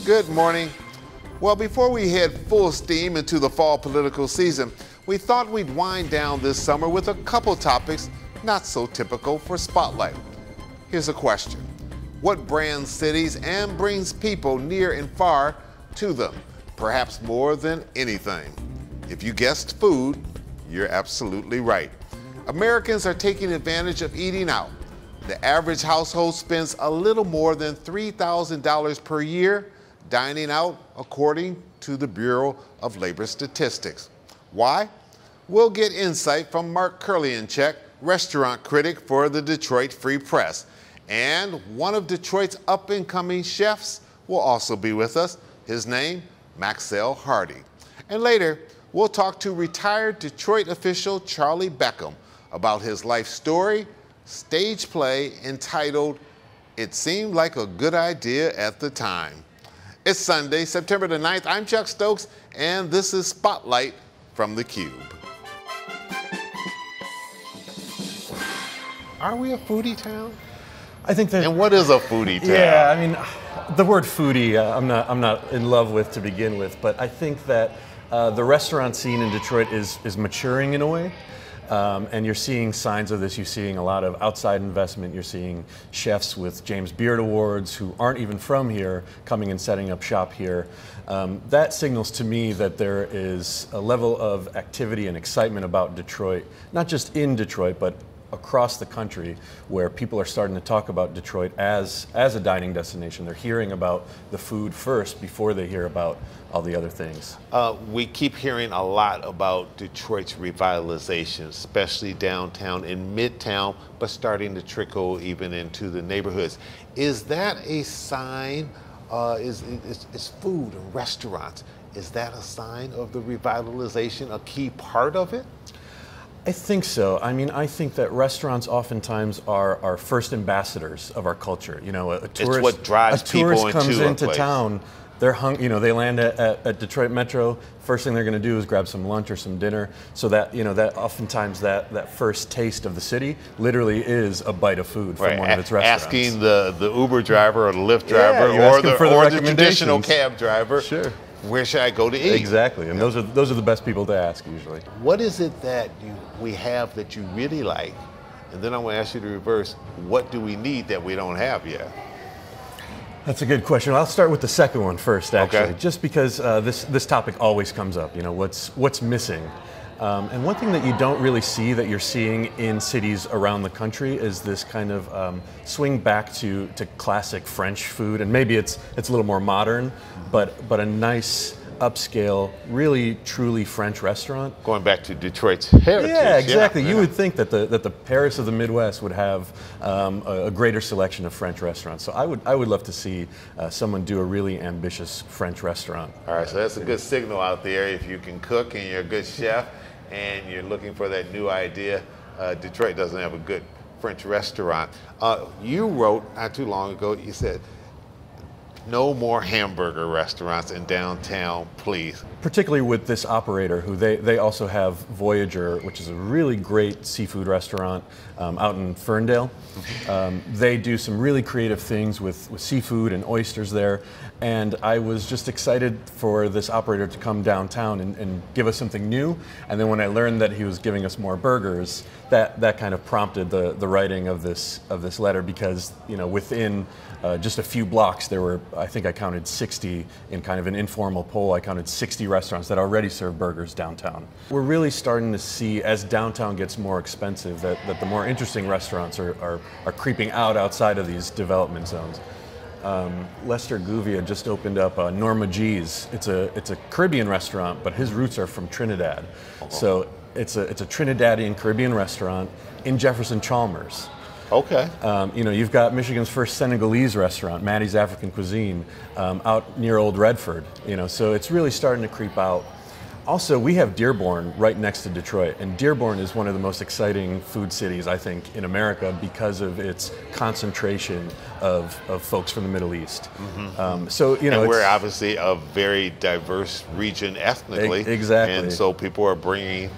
Good morning. Well, before we head full steam into the fall political season, we thought we'd wind down this summer with a couple topics not so typical for Spotlight. Here's a question. What brands cities and brings people near and far to them? Perhaps more than anything. If you guessed food, you're absolutely right. Americans are taking advantage of eating out. The average household spends a little more than $3,000 per year dining out, according to the Bureau of Labor Statistics. Why? We'll get insight from Mark Kurlianchek, restaurant critic for the Detroit Free Press. And one of Detroit's up-and-coming chefs will also be with us. His name, Maxell Hardy. And later, we'll talk to retired Detroit official Charlie Beckham about his life story, stage play entitled, "It Seemed Like a Good Idea at the Time." It's Sunday, September the 9th. I'm Chuck Stokes, and this is Spotlight from theCUBE. Are we a foodie town? I think that. And what is a foodie town? Yeah, I mean, the word foodie, I'm not in love with to begin with, but I think that the restaurant scene in Detroit is maturing in a way. And you're seeing signs of this. You're seeing a lot of outside investment. You're seeing chefs with James Beard Awards who aren't even from here coming and setting up shop here. That signals to me that there is a level of activity and excitement about Detroit, not just in Detroit, but across the country, where people are starting to talk about Detroit as a dining destination. They're hearing about the food first before they hear about all the other things. We keep hearing a lot about Detroit's revitalization, especially downtown and midtown, but starting to trickle even into the neighborhoods. Is that a sign, is food and restaurants, is that a sign of the revitalization, a key part of it? I think so. I mean, I think that restaurants oftentimes are our first ambassadors of our culture. You know, a tourist, it's what drives people comes into place. Town. They're they land at Detroit Metro. First thing they're going to do is grab some lunch or some dinner. So that that oftentimes that first taste of the city literally is a bite of food from one of its restaurants. Asking the Uber driver or the Lyft driver or the traditional cab driver. Sure. Where should I go to eat? Exactly, and those are the best people to ask usually. What is it that we have that you really like? And then I want to ask you to reverse, what do we need that we don't have yet? That's a good question. I'll start with the second one first, actually, okay. Just because this topic always comes up. You know, what's missing? And one thing that you don't really see that you're seeing in cities around the country is this kind of swing back to classic French food, and maybe it's a little more modern, but a nice upscale, really truly French restaurant. Going back to Detroit's heritage. Yeah, exactly. Yeah. You would think that the Paris of the Midwest would have a greater selection of French restaurants. So I would love to see someone do a really ambitious French restaurant. All right, so that's a good signal out there. If you can cook and you're a good chef and you're looking for that new idea, Detroit doesn't have a good French restaurant. You wrote not too long ago, you said, no more hamburger restaurants in downtown, please. Particularly with this operator, who they also have Voyager, which is a really great seafood restaurant out in Ferndale. They do some really creative things with seafood and oysters there. And I was just excited for this operator to come downtown and give us something new. And then when I learned that he was giving us more burgers, that kind of prompted the writing of this letter, because within just a few blocks there were, I think I counted 60 in kind of an informal poll. I counted 60 restaurants that already serve burgers downtown. We're really starting to see, as downtown gets more expensive, that the more interesting restaurants are creeping outside of these development zones. Lester Gouveia just opened up Norma G's. It's a Caribbean restaurant, but his roots are from Trinidad. So it's a Trinidadian Caribbean restaurant in Jefferson Chalmers. Okay. You've got Michigan's first Senegalese restaurant, Maddie's African Cuisine, out near Old Redford. So it's really starting to creep out. Also, we have Dearborn right next to Detroit, and Dearborn is one of the most exciting food cities, I think, in America because of its concentration of folks from the Middle East. Mm-hmm. And we're obviously a very diverse region ethnically. Exactly. And so people are bringing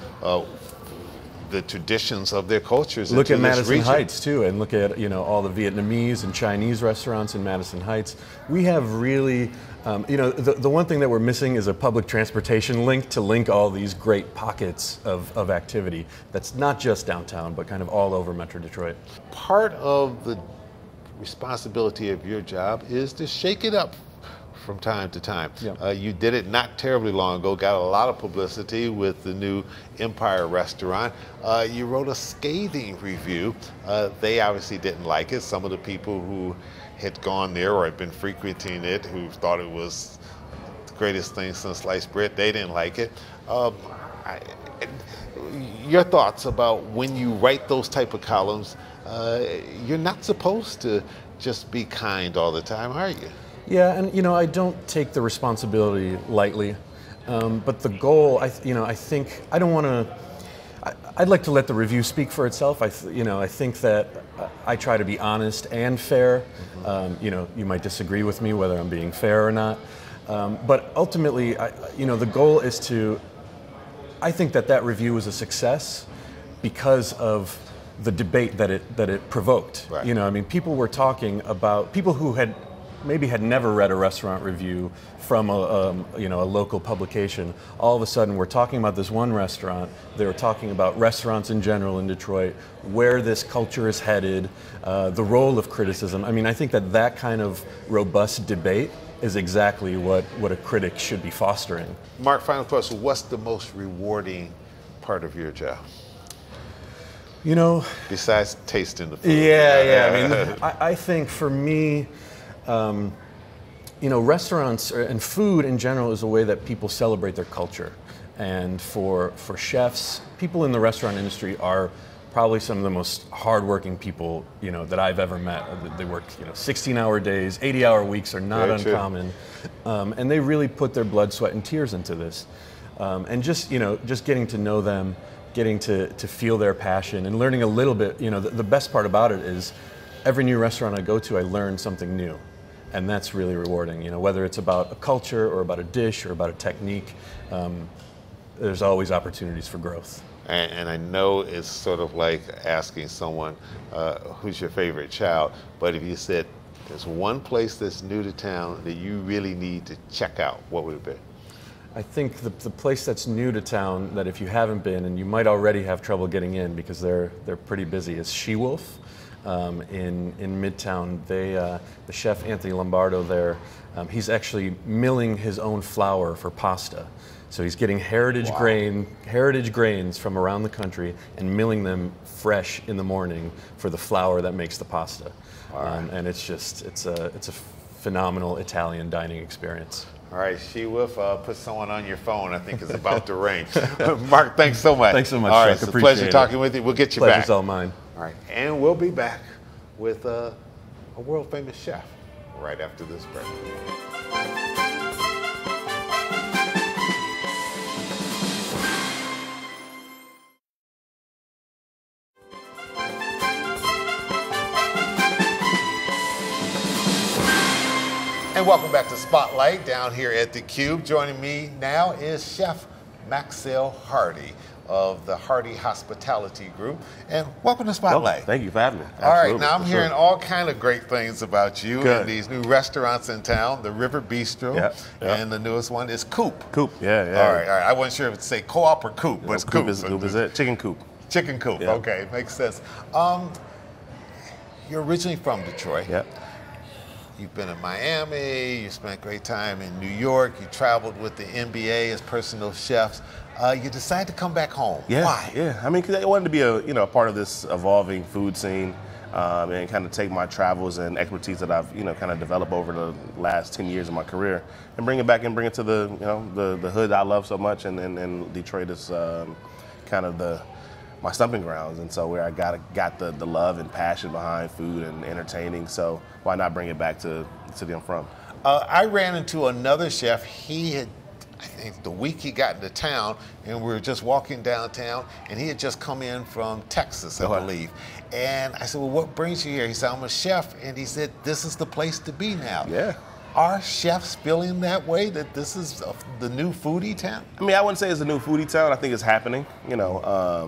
the traditions of their cultures. Look at into this Madison region. Heights too, and look at all the Vietnamese and Chinese restaurants in Madison Heights. We have really, the one thing that we're missing is a public transportation link to link all these great pockets of activity. That's not just downtown, but kind of all over Metro Detroit. Part of the responsibility of your job is to shake it up from time to time. Yeah. You did it not terribly long ago, got a lot of publicity with the new Empire restaurant. You wrote a scathing review. They obviously didn't like it. Some of the people who had gone there or had been frequenting it, who thought it was the greatest thing since sliced bread, they didn't like it. Your thoughts about when you write those type of columns, you're not supposed to just be kind all the time, are you? Yeah, and I don't take the responsibility lightly, but the goal, I think I don't want to. I'd like to let the review speak for itself. I think that I try to be honest and fair. You might disagree with me whether I'm being fair or not, but ultimately, the goal is to. I think that review was a success because of the debate that it provoked. Right. People were talking about people who had never read a restaurant review from a local publication. All of a sudden, we're talking about this one restaurant. They were talking about restaurants in general in Detroit, where this culture is headed, the role of criticism. I think that kind of robust debate is exactly what a critic should be fostering. Mark, final question: what's the most rewarding part of your job? Besides tasting the food. Yeah. I think for me, restaurants and food in general is a way that people celebrate their culture. And for chefs, people in the restaurant industry are probably some of the most hardworking people, that I've ever met. They work, 16-hour days, 80-hour weeks are not Very uncommon. And they really put their blood, sweat, and tears into this. And just getting to know them, getting to feel their passion and learning a little bit, the best part about it is every new restaurant I go to, I learn something new. And that's really rewarding, whether it's about a culture or about a dish or about a technique, there's always opportunities for growth. And I know it's sort of like asking someone who's your favorite child, but if you said there's one place that's new to town that you really need to check out, what would it be? I think the place that's new to town that if you haven't been, and you might already have trouble getting in because they're pretty busy, is She-Wolf in Midtown. The chef Anthony Lombardo there, he's actually milling his own flour for pasta. So he's getting heritage grains from around the country and milling them fresh in the morning for the flour that makes the pasta. Right. And it's a phenomenal Italian dining experience. All right, She-Wolf, put someone on your phone. I think it's about to ring. Mark, thanks so much. Thanks so much, All right, Chuck. it's a pleasure talking with you. We'll get you back. Pleasure's all mine. All right, and we'll be back with a world-famous chef right after this break. And welcome back to Spotlight down here at the Cube. Joining me now is Chef Maxell Hardy of the Hardy Hospitality Group. And welcome to Spotlight. Oh, thank you for having me. All right, now I'm hearing all kind of great things about you and these new restaurants in town, the River Bistro, and the newest one is Coop. Coop, yeah. All right. I wasn't sure if it's say co-op or Coop, but it's Coop. Coop is it. Chicken Coop. Chicken Coop, okay, makes sense. You're originally from Detroit. Yeah. You've been in Miami, you spent great time in New York, you traveled with the NBA as personal chefs. You decided to come back home. Yeah. Why? Yeah, because I wanted to be a part of this evolving food scene and kind of take my travels and expertise that I've kind of developed over the last 10 years of my career and bring it back and bring it to the hood I love so much, and Detroit is kind of my stomping grounds, and so where I got the love and passion behind food and entertaining, so why not bring it back to the city I'm from? I ran into another chef. He had, I think the week he got into town, and we were just walking downtown, and he had just come in from Texas, I believe. And I said, well, what brings you here? He said, I'm a chef. And he said, this is the place to be now. Yeah. Are chefs feeling that way, that this is the new foodie town? I mean, I wouldn't say it's a new foodie town. I think it's happening. You know,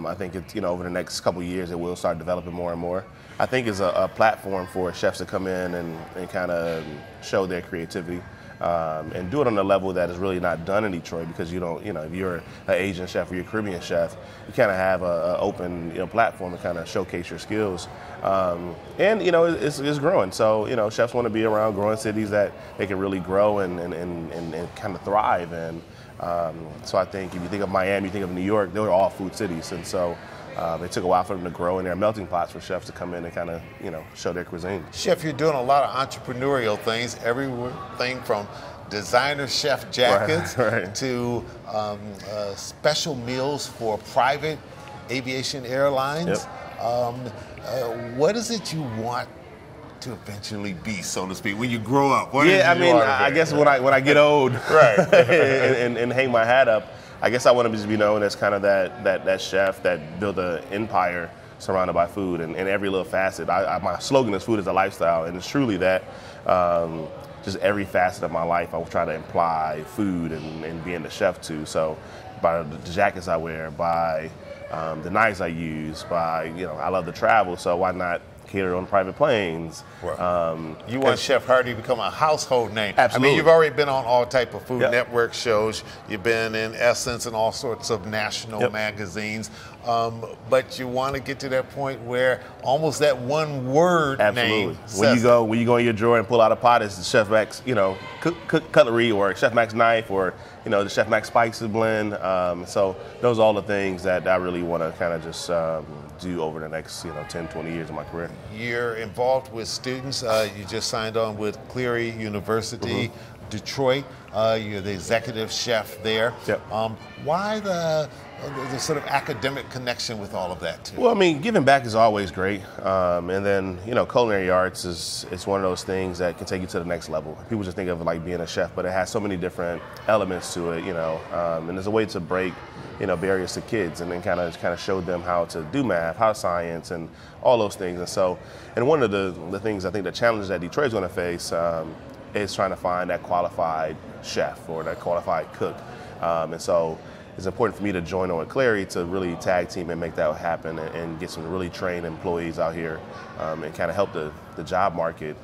I think it's, you know, over the next couple of years, it will start developing more and more. I think it's a platform for chefs to come in and kind of show their creativity. And do it on a level that is really not done in Detroit, because you don't, you know, if you're an Asian chef or you're a Caribbean chef, you kind of have an open, you know, platform to kind of showcase your skills. And, you know, it's growing. So, you know, chefs want to be around growing cities that they can really grow and kind of thrive in. So I think if you think of Miami, you think of New York, they're all food cities. And so it took a while for them to grow, and they're melting pots for chefs to come in and kind of, you know, show their cuisine. Chef, you're doing a lot of entrepreneurial things, everything from designer chef jackets right. to special meals for private aviation airlines. Yep. What is it you want to eventually be, so to speak, when you grow up? Yeah, I mean, I guess when I get old, right, and hang my hat up, I guess I want to just be known as kind of that chef that built an empire surrounded by food, and every little facet. My slogan is "Food is a lifestyle," and it's truly that. Just every facet of my life, I will try to imply food and being the chef too. So, by the jackets I wear, by the knives I use, by, you know, I love to travel, so why not cater on private planes? Right. You want Chef Hardy to become a household name. Absolutely. I mean, you've already been on all type of Food Yep. Network shows. You've been in Essence and all sorts of national Yep. magazines. But you want to get to that point where almost that one word Absolutely. name. When you go in your drawer and pull out a pot, it's the Chef Max, you know, cutlery, or Chef Max knife, or, you know, the Chef Max spices blend. So those are all the things that I really want to kind of just do over the next, you know, 10, 20 years of my career. You're involved with students. You just signed on with Cleary University, Detroit. You're the executive chef there. Yep. Why the sort of academic connection with all of that too? Well, I mean, giving back is always great. And then, you know, culinary arts it's one of those things that can take you to the next level. People just think of it like being a chef, but it has so many different elements to it, you know. And there's a way to break, you know, barriers to kids, and then kind of show them how to do math, how science, and all those things. And so, and one of the things I think the challenges that Detroit's going to face is trying to find that qualified chef or that qualified cook. And so it's important for me to join on with Cleary to really tag team and make that happen, and get some really trained employees out here, and kind of help the job market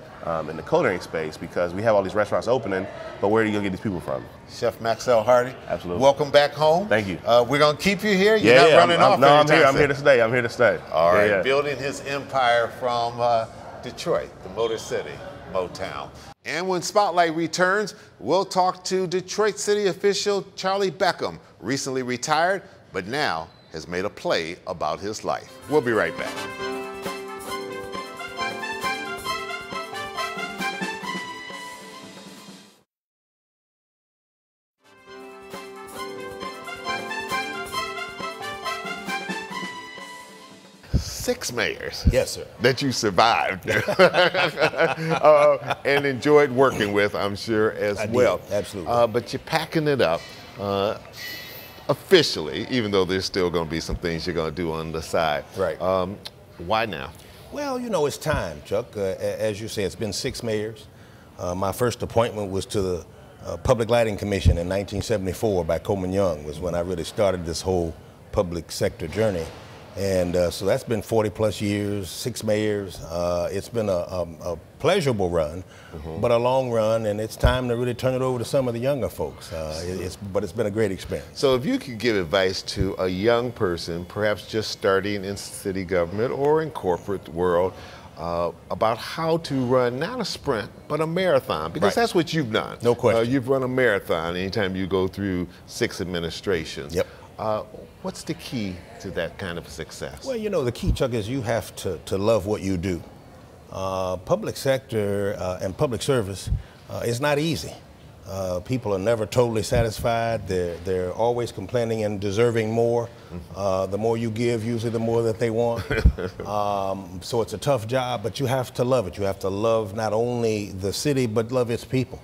in the culinary space, because we have all these restaurants opening, but where do you go get these people from? Chef Maxell Hardy, Absolutely. welcome back home. Thank you. We're going to keep you here. You're not running off. No, I'm here. anytime I'm here to stay. I'm here to stay. All right, Yeah. building his empire from Detroit, the Motor City, Motown. And when Spotlight returns, we'll talk to Detroit City official Charlie Beckham, recently retired, but now has made a play about his life. We'll be right back. Six mayors. Yes, sir. That you survived and enjoyed working with, I'm sure, as well. Absolutely. But you're packing it up officially, even though there's still going to be some things you're going to do on the side. Right. Why now? Well, you know, it's time, Chuck. As you say, it's been 6 mayors. My first appointment was to the Public Lighting Commission in 1974 by Coleman Young, was when I really started this whole public sector journey. And so that's been 40 plus years, 6 mayors. It's been a pleasurable run, but a long run, and it's time to really turn it over to some of the younger folks. But it's been a great experience. So if you could give advice to a young person, perhaps just starting in city government or in corporate world, about how to run not a sprint, but a marathon, because that's what you've done. No question. You've run a marathon anytime you go through 6 administrations. Yep. What's the key to that kind of success? Well, you know, the key, Chuck, is you have to love what you do. Public sector and public service is not easy. People are never totally satisfied. They're always complaining and deserving more. The more you give, usually the more that they want. So it's a tough job, but you have to love it. You have to love not only the city, but love its people.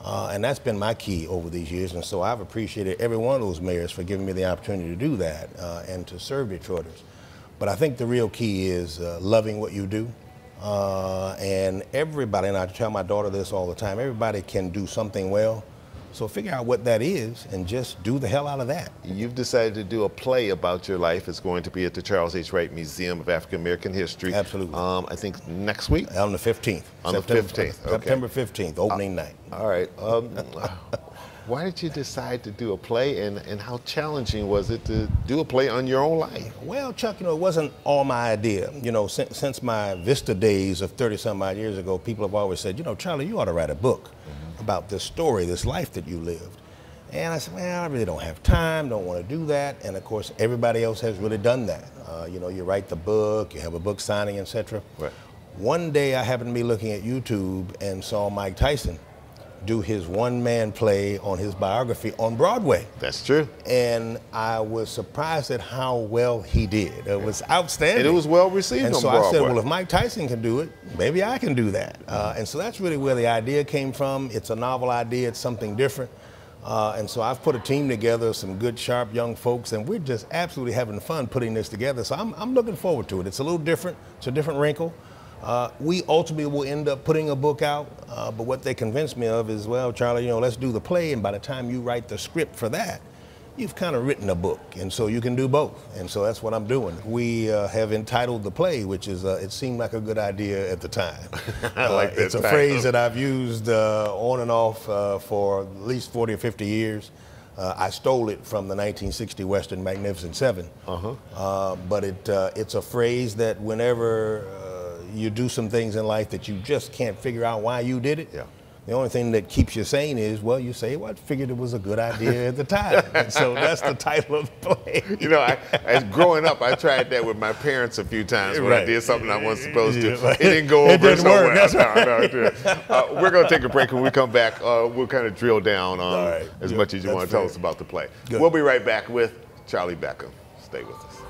And that's been my key over these years, and so I've appreciated every one of those mayors for giving me the opportunity to do that and to serve Detroiters. But I think the real key is loving what you do, And everybody, and I tell my daughter this all the time, everybody can do something well. So figure out what that is and just do the hell out of that. You've decided to do a play about your life. It's going to be at the Charles H. Wright Museum of African American History. Absolutely. I think next week? On the 15th. On the 15th. Okay. September 15th, opening night. All right. Why did you decide to do a play, and how challenging was it to do a play on your own life? Well, Chuck, it wasn't all my idea. Since my Vista days of 30-some-odd years ago, people have always said, Charlie, you ought to write a book about this story, this life that you lived. And I said, well, I really don't have time, don't want to do that. And of course, everybody else has really done that. You write the book, you have a book signing, etc. Right. One day I happened to be looking at YouTube and saw Mike Tyson do his one-man play on his biography on Broadway. That's true. And I was surprised at how well he did. It was outstanding. And it was well received on Broadway. And so I said, well, if Mike Tyson can do it, maybe I can do that. And so that's really where the idea came from. It's a novel idea. It's something different. And so I've put a team together, some good, sharp young folks, and we're just absolutely having fun putting this together. So I'm looking forward to it. It's a little different. It's a different wrinkle. We ultimately will end up putting a book out, but what they convinced me of is, well, Charlie, let's do the play, and by the time you write the script for that, you've kind of written a book, and so you can do both. And so that's what I'm doing. We have entitled the play, which is, it seemed like a good idea at the time. I like that It's a title. phrase that I've used on and off for at least 40 or 50 years. I stole it from the 1960 Western Magnificent Seven. But it's a phrase that whenever you do some things in life that you just can't figure out why you did it. Yeah. The only thing that keeps you sane is, well, you say, well, I figured it was a good idea at the time. And so that's the title of the play. As growing up, I tried that with my parents a few times when I did something I wasn't supposed to. Right. It didn't go over It didn't so work. well. That's No, we're going to take a break. When we come back, we'll kind of drill down on right. as Good. much as you That's want to tell fair. us about the play. Good. We'll be right back with Charlie Beckham. Stay with us.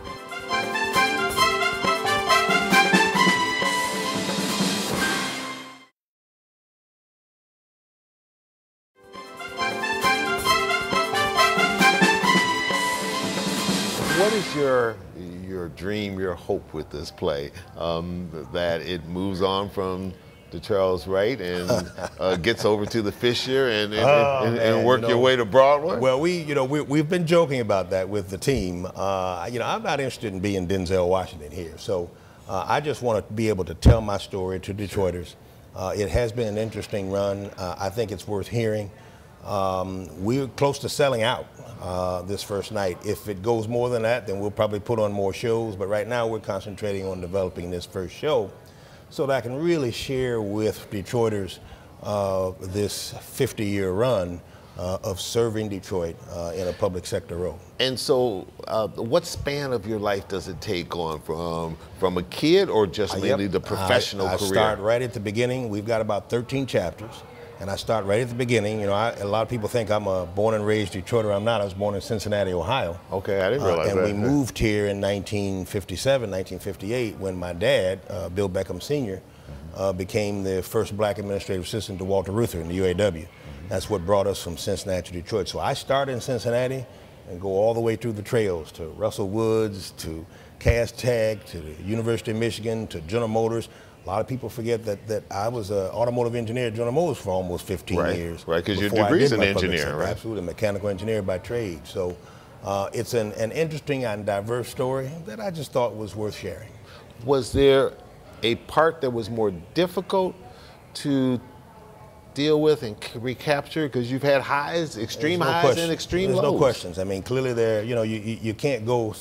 What is your dream, your hope with this play? That it moves on from the Charles Wright and gets over to the Fisher and work your way to Broadway? Well, we've been joking about that with the team. I'm not interested in being Denzel Washington here, so I just want to be able to tell my story to Detroiters. It has been an interesting run. I think it's worth hearing. We're close to selling out this first night. If it goes more than that, then we'll probably put on more shows. But right now, we're concentrating on developing this first show so that I can really share with Detroiters this 50-year run of serving Detroit in a public sector role. And so, what span of your life does it take on from a kid or just mainly the professional I career? start right at the beginning. We've got about 13 chapters. And I start right at the beginning. A lot of people think I'm a born and raised Detroiter. I'm not. I was born in Cincinnati, Ohio. Okay, I didn't realize and that. we moved here in 1957, 1958, when my dad, Bill Beckham Sr., became the first black administrative assistant to Walter Reuther in the UAW. That's what brought us from Cincinnati to Detroit. So I started in Cincinnati and go all the way through the trails to Russell Woods, to Cass Tech, to the University of Michigan, to General Motors. A lot of people forget that I was an automotive engineer at General Motors for almost 15 years. Right, because your before I degree's did an my public engineer, sector. right? Absolutely, a mechanical engineer by trade. So it's an interesting and diverse story that I just thought was worth sharing. Was there a part that was more difficult to deal with and recapture? Because you've had highs, extreme highs and extreme lows. There's no questions. I mean, clearly you can't go,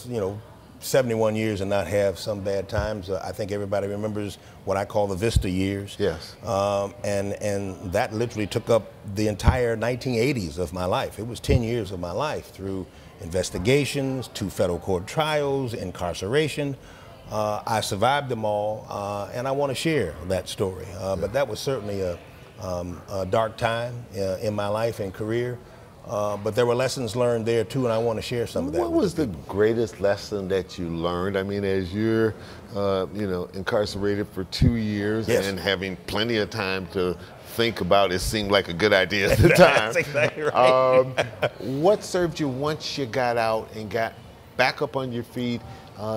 71 years and not have some bad times. I think everybody remembers what I call the Vista years. Yes. And that literally took up the entire 1980s of my life. It was 10 years of my life through investigations, 2 federal court trials, incarceration. I survived them all, and I want to share that story. But that was certainly a dark time in my life and career. But there were lessons learned there too, and I want to share some of that. What was the greatest lesson that you learned? I mean, as you're, incarcerated for 2 years and having plenty of time to think about it, seemed like a good idea at the time. That's exactly right. What served you once you got out and got back up on your feet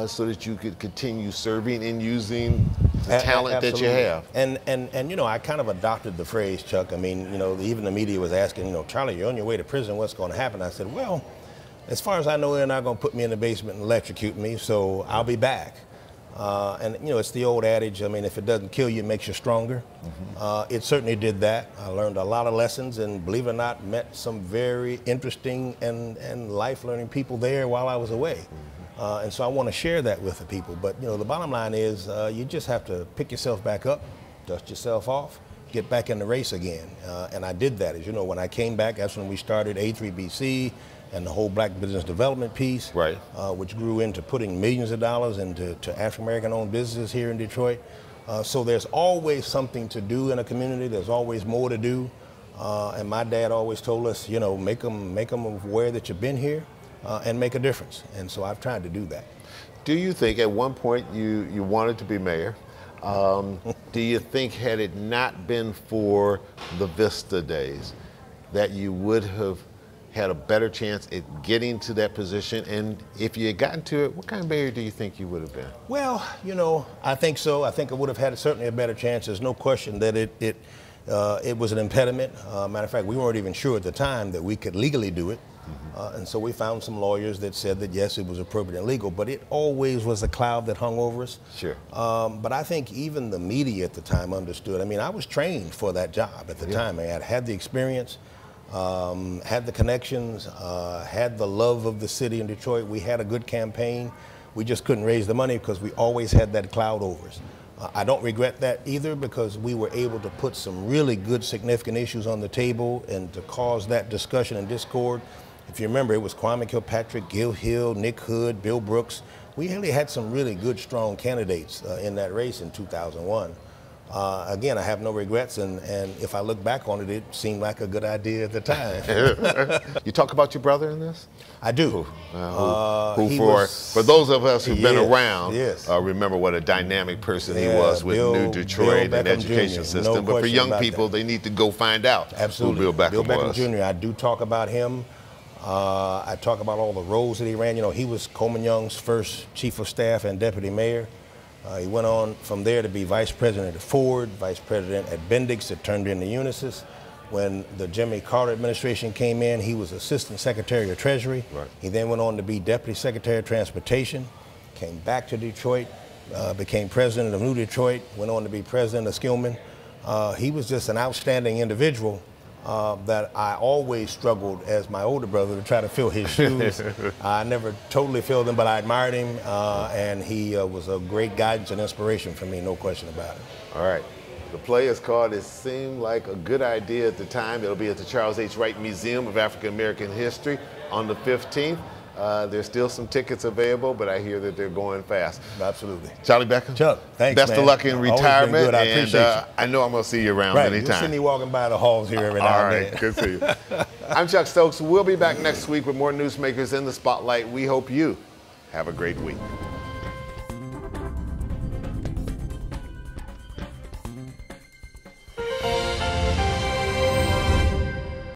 so that you could continue serving and using the talent that you have. And you know, I kind of adopted the phrase, Chuck. I mean, you know, even the media was asking, you know, Charlie, you're on your way to prison. What's going to happen? I said, well, as far as I know, they're not going to put me in the basement and electrocute me, so I'll be back. And, you know, it's the old adage, I mean, if it doesn't kill you, it makes you stronger. It certainly did that. I learned a lot of lessons and, believe it or not, met some very interesting and life-learning people there while I was away. And so I want to share that with the people. But, you know, the bottom line is you just have to pick yourself back up, dust yourself off, get back in the race again. And I did that. As you know, when I came back, that's when we started A3BC and the whole black business development piece, right, which grew into putting millions of dollars into African-American owned businesses here in Detroit. So there's always something to do in a community. There's always more to do. And my dad always told us, you know, make them aware that you've been here and make a difference. And so I've tried to do that. Do you think at one point you wanted to be mayor? Do you think had it not been for the Vista days that you would have had a better chance at getting to that position? And if you had gotten to it, what kind of mayor do you think you would have been? Well, you know, I think so. I think I would have had certainly a better chance. There's no question that it was an impediment. Matter of fact, we weren't even sure at the time that we could legally do it. And so we found some lawyers that said that, yes, it was appropriate and legal, but it always was a cloud that hung over us. Sure. But I think even the media at the time understood. I mean, I was trained for that job at the time. I had the experience. Had the connections, had the love of the city in Detroit. We had a good campaign. We just couldn't raise the money because we always had that cloud over us. I don't regret that either, because we were able to put some really good, significant issues on the table and to cause that discussion and discord. If you remember, it was Kwame Kilpatrick, Gil Hill, Nick Hood, Bill Brooks. We really had some really good, strong candidates in that race in 2001. Again, I have no regrets, and if I look back on it, it seemed like a good idea at the time. You talk about your brother in this? I do. For those of us who've been around, yes, remember what a dynamic person he was with New Detroit and education system. But for young people, they need to go find out who Bill Beckham was. Jr., I do talk about him. I talk about all the roles that he ran. You know, he was Coleman Young's first chief of staff and deputy mayor. He went on from there to be vice president at Ford, vice president at Bendix that turned into Unisys. When the Jimmy Carter administration came in, he was assistant secretary of Treasury. Right. He then went on to be deputy secretary of Transportation, came back to Detroit, became president of New Detroit, went on to be president of Skillman. He was just an outstanding individual that I always struggled as my older brother to try to fill his shoes. I never totally filled them, but I admired him, and he was a great guidance and inspiration for me, no question about it. All right. The play is called It Seemed Like a Good Idea at the Time. It'll be at the Charles H. Wright Museum of African American History on the 15th. There's still some tickets available, but I hear that they're going fast. Absolutely. Charlie Beckham? Chuck, thanks, Best man. of luck in retirement. Good. I appreciate you. I know I'm going to see you around anytime. You'll see me walking by the halls here every now and then. All right, good to see you. I'm Chuck Stokes. We'll be back next week with more newsmakers in the spotlight. We hope you have a great week.